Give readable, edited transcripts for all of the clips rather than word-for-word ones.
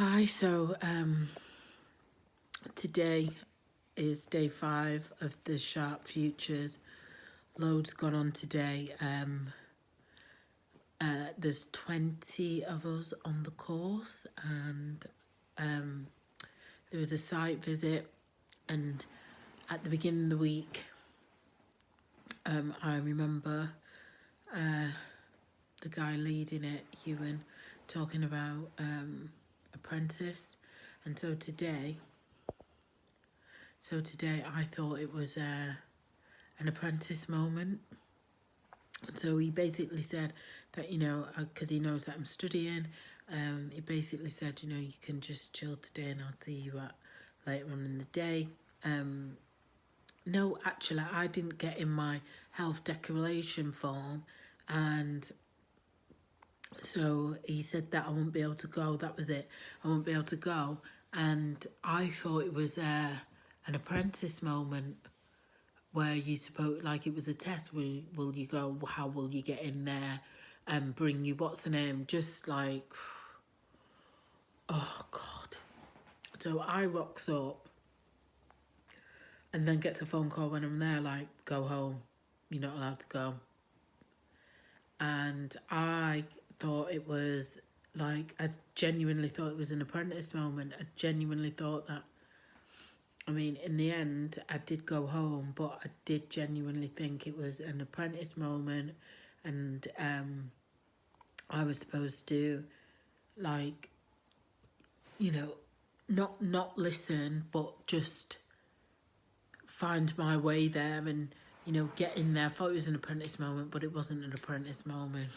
Hi, today is day 5 of the Sharp Futures. Loads gone on today. There's 20 of us on the course, and there was a site visit, and at the beginning of the week, I remember the guy leading it, Ewan, talking about apprentice, and so today I thought it was an apprentice moment. So he basically said that, because he knows that I'm studying, he basically said, you can just chill today and I'll see you later on in the day. No, actually, I didn't get in my health declaration form, and so he said that I won't be able to go. That was it. I won't be able to go. And I thought it was an apprentice moment where you suppose, like, it was a test. Will you go? How will you get in there and bring you, what's the name? Just like, oh, God. So I rocks up and then gets a phone call when I'm there, like, go home. You're not allowed to go. And I thought it was, like, I genuinely thought it was an apprentice moment. I genuinely thought that. I mean, in the end, I did go home, but I did genuinely think it was an apprentice moment, and I was supposed to, like, not listen, but just find my way there and, get in there. I thought it was an apprentice moment, but it wasn't an apprentice moment.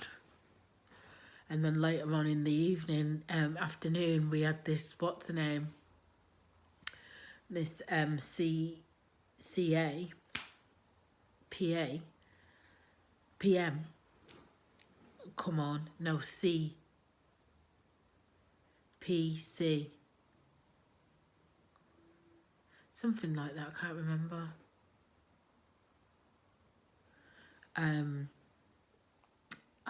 And then later on in the evening, afternoon, we had this, what's the name? This CA, PA, PM, come on, no, PC, something like that, I can't remember.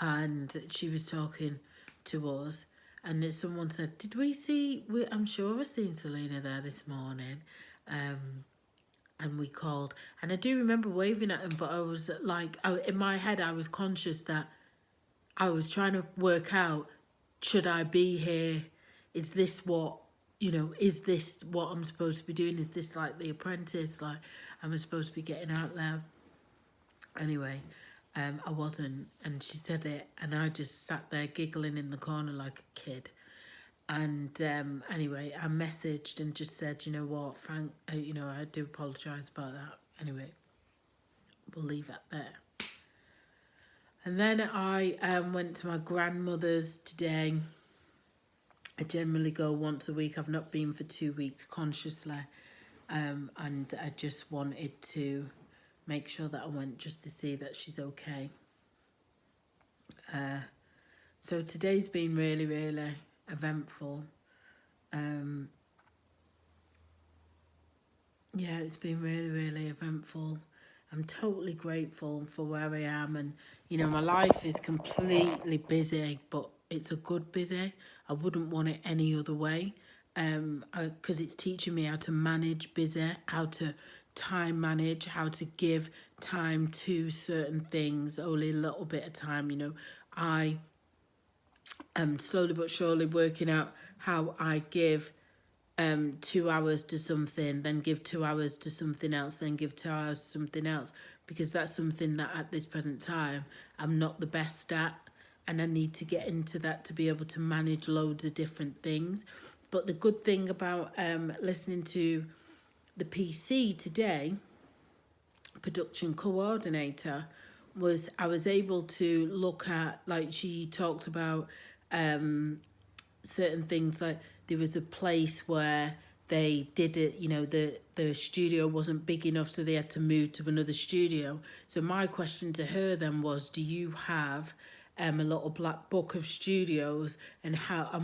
And she was talking to us, and then someone said, did we see, I'm sure I've seen Selena there this morning, and we called, and I do remember waving at him, but I was like, in my head I was conscious that I was trying to work out, should I be here? Is this what, is this what I'm supposed to be doing? Is this like The Apprentice? Like, am I supposed to be getting out there? Anyway, I wasn't, and she said it, and I just sat there giggling in the corner like a kid. And anyway, I messaged and just said, you know what, Frank, I do apologise about that. Anyway, we'll leave it there. And then I went to my grandmother's today. I generally go once a week. I've not been for 2 weeks consciously. And I just wanted to make sure that I went just to see that she's okay. So today's been really, really eventful. Yeah, it's been really, really eventful. I'm totally grateful for where I am, and my life is completely busy, but it's a good busy. I wouldn't want it any other way, because it's teaching me how to manage busy, how to time manage, how to give time to certain things, only a little bit of time. I am slowly but surely working out how I give 2 hours to something, then give 2 hours to something else, then give 2 hours to something else, because that's something that at this present time I'm not the best at, and I need to get into that to be able to manage loads of different things. But the good thing about listening to the PC today, production coordinator, was I was able to look at, like, she talked about certain things, like there was a place where they did it, the studio wasn't big enough, so they had to move to another studio. So my question to her then was, do you have a little black book of studios and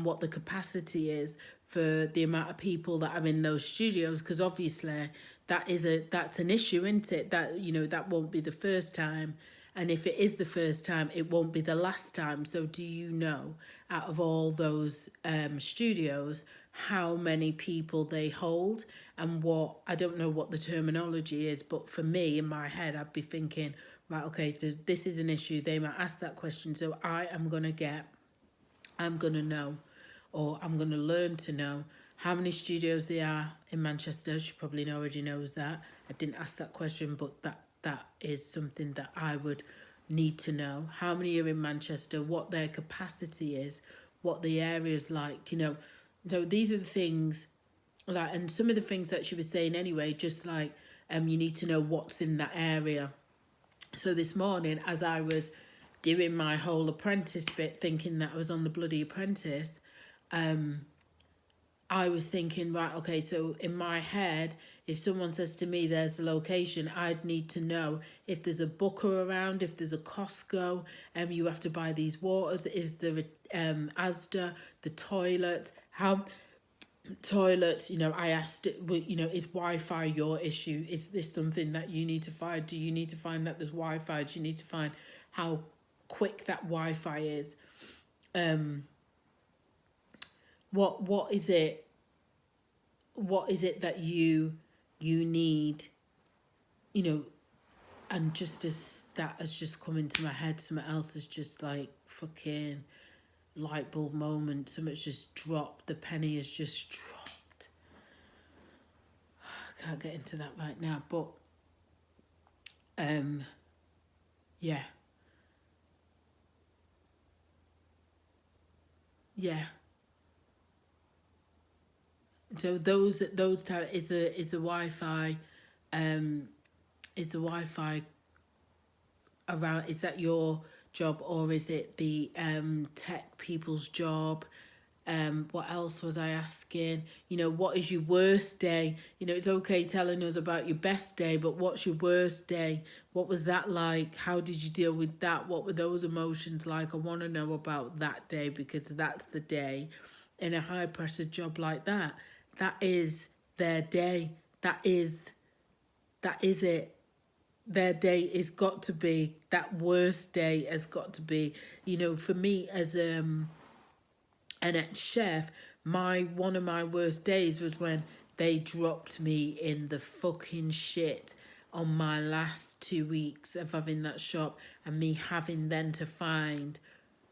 what the capacity is for the amount of people that are in those studios? Because obviously that's an issue, isn't it? That that won't be the first time. And if it is the first time, it won't be the last time. So do you know, out of all those studios, how many people they hold? And what, I don't know what the terminology is, but for me, in my head, I'd be thinking, right, okay, this is an issue. They might ask that question. So I'm going to know, or I'm going to learn to know how many studios there are in Manchester. She probably already knows that. I didn't ask that question, but that is something that I would need to know. How many are in Manchester, what their capacity is, what the area's like, you know. So these are the things, like, and some of the things that she was saying anyway, just like, you need to know what's in that area. So this morning, as I was doing my whole apprentice bit, thinking that I was on the bloody apprentice, I was thinking, right, okay, so in my head, if someone says to me there's a location, I'd need to know if there's a Booker around, if there's a Costco, you have to buy these waters, is there a Asda, the toilet, how toilets, you know, I asked it, you know, is Wi-Fi your issue? Is this something that you need to find? Do you need to find that there's Wi-Fi? Do you need to find how quick that Wi-Fi is? What is it? What is it that you need? You know, and just as that has just come into my head, something else has just like fucking light bulb moment. Something's just dropped. The penny has just dropped. I can't get into that right now, but yeah. Yeah. So those type is the Wi-Fi, is the Wi-Fi around? Is that your job, or is it the tech people's job? What else was I asking? You know, what is your worst day? You know, it's okay telling us about your best day, but what's your worst day? What was that like? How did you deal with that? What were those emotions like? I want to know about that day, because that's the day in a high pressure job like that. That is their day. That is it. Their day is got to be, that worst day has got to be, you know, for me as an ex-chef, one of my worst days was when they dropped me in the fucking shit on my last 2 weeks of having that shop, and me having then to find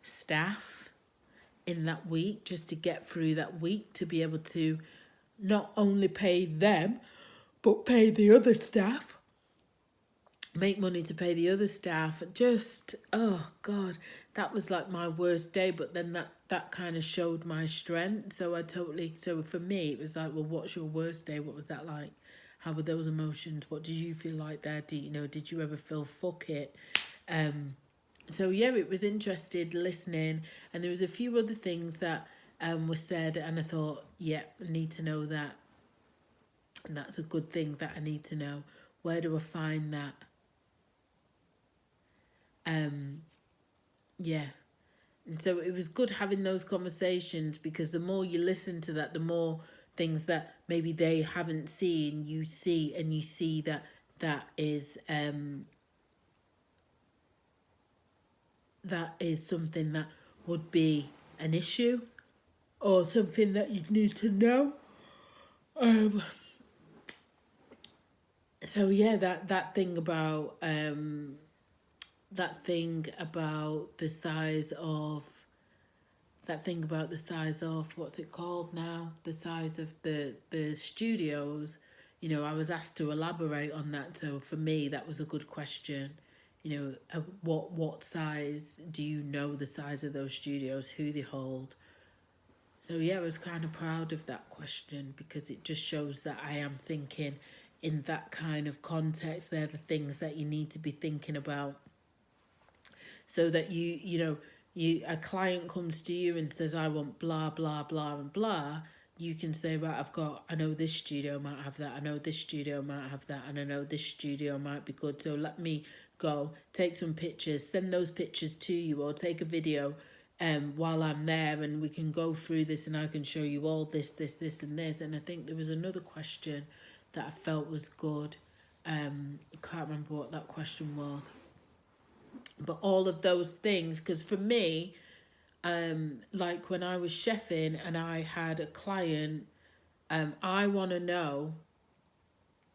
staff in that week just to get through that week, to be able to not only pay them but pay the other staff, make money to pay the other staff. Just, oh God, that was like my worst day. But then that kind of showed my strength. So so for me, it was like, well, what's your worst day? What was that like? How were those emotions? What did you feel like there? Did you ever feel fuck it? So yeah, it was interested listening, and there was a few other things that were said, and I thought, yeah, I need to know that. And that's a good thing that I need to know. Where do I find that? Yeah. And so it was good having those conversations, because the more you listen to that, the more things that maybe they haven't seen, you see, and you see that is something that would be an issue, or something that you need to know. So yeah, that thing about the size of what's it called now, the size of the studios, you know, I was asked to elaborate on that. So for me, that was a good question. You know, what size do you know the size of those studios, who they hold? So yeah, I was kind of proud of that question, because it just shows that I am thinking in that kind of context. They're the things that you need to be thinking about, so that a client comes to you and says, I want blah blah blah and blah. You can say, right, I know this studio might have that, I know this studio might have that, and I know this studio might be good, so let me go take some pictures, send those pictures to you, or take a video while I'm there, and we can go through this, and I can show you all this and this. And I think there was another question that I felt was good. I can't remember what that question was. But all of those things, because for me, like when I was chefing and I had a client, I want to know,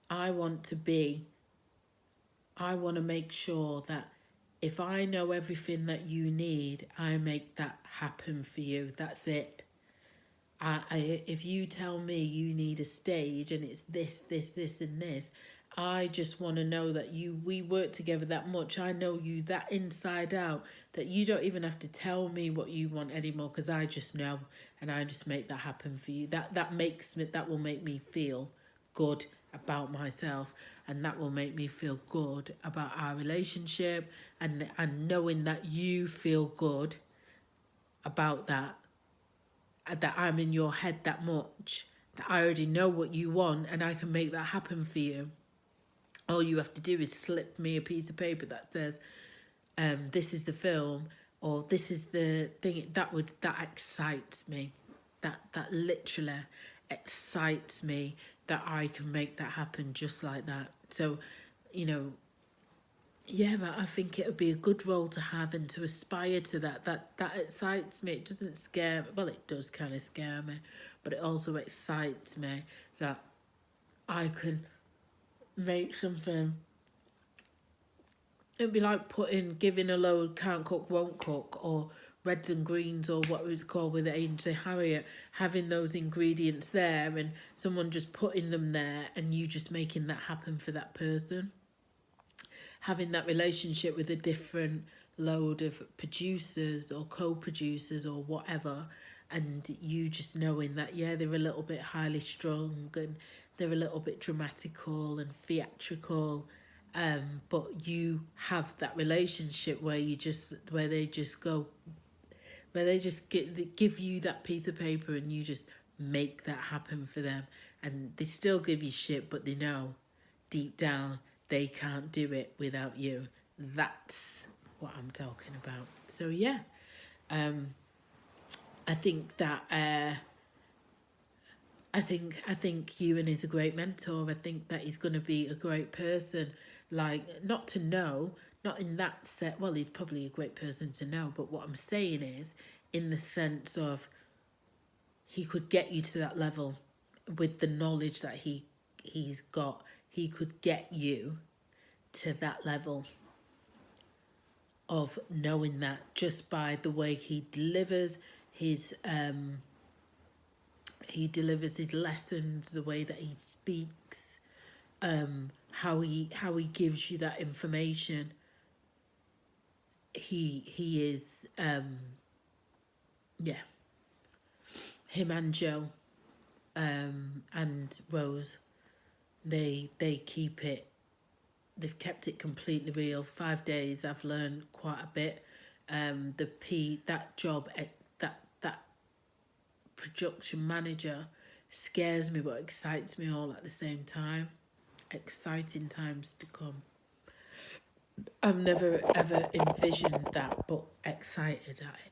I want to be, I want to make sure that if I know everything that you need, I make that happen for you. That's it. If you tell me you need a stage and it's this, and this, I just want to know that we work together that much. I know you that inside out that you don't even have to tell me what you want anymore, because I just know, and I just make that happen for you. That will make me feel good about myself, and that will make me feel good about our relationship, and knowing that you feel good about that I'm in your head that much, that I already know what you want and I can make that happen for you. All you have to do is slip me a piece of paper that says, this is the film, or this is the thing. That excites me. That literally excites me, that I can make that happen just like that. So, you know, yeah, but I think it would be a good role to have and to aspire to that. That excites me. It doesn't scare me. Well, it does kind of scare me, but it also excites me that I can make something. It'd be like giving a load can't cook, won't cook, or reds and greens, or what it was called with Ainsley Harriet, having those ingredients there and someone just putting them there and you just making that happen for that person. Having that relationship with a different load of producers or co-producers or whatever, and you just knowing that, yeah, they're a little bit highly strung and they're a little bit dramatical and theatrical, but you have that relationship where they just give you that piece of paper and you just make that happen for them, and they still give you shit, but they know deep down they can't do it without you. That's what I'm talking about. So yeah, I think that I think Ewan is a great mentor. I think that he's going to be a great person. Like, not to know, not in that set. Well, he's probably a great person to know. But what I'm saying is, in the sense of, he could get you to that level with the knowledge that he's got. He could get you to that level of knowing that just by the way he delivers his lessons, the way that he speaks, how he gives you that information. He is yeah. Him and Joe and Rose, they keep it. They've kept it completely real. 5 days, I've learned quite a bit. That job, that production manager scares me but excites me all at the same time. Exciting times to come. I've never ever envisioned that, but excited at it.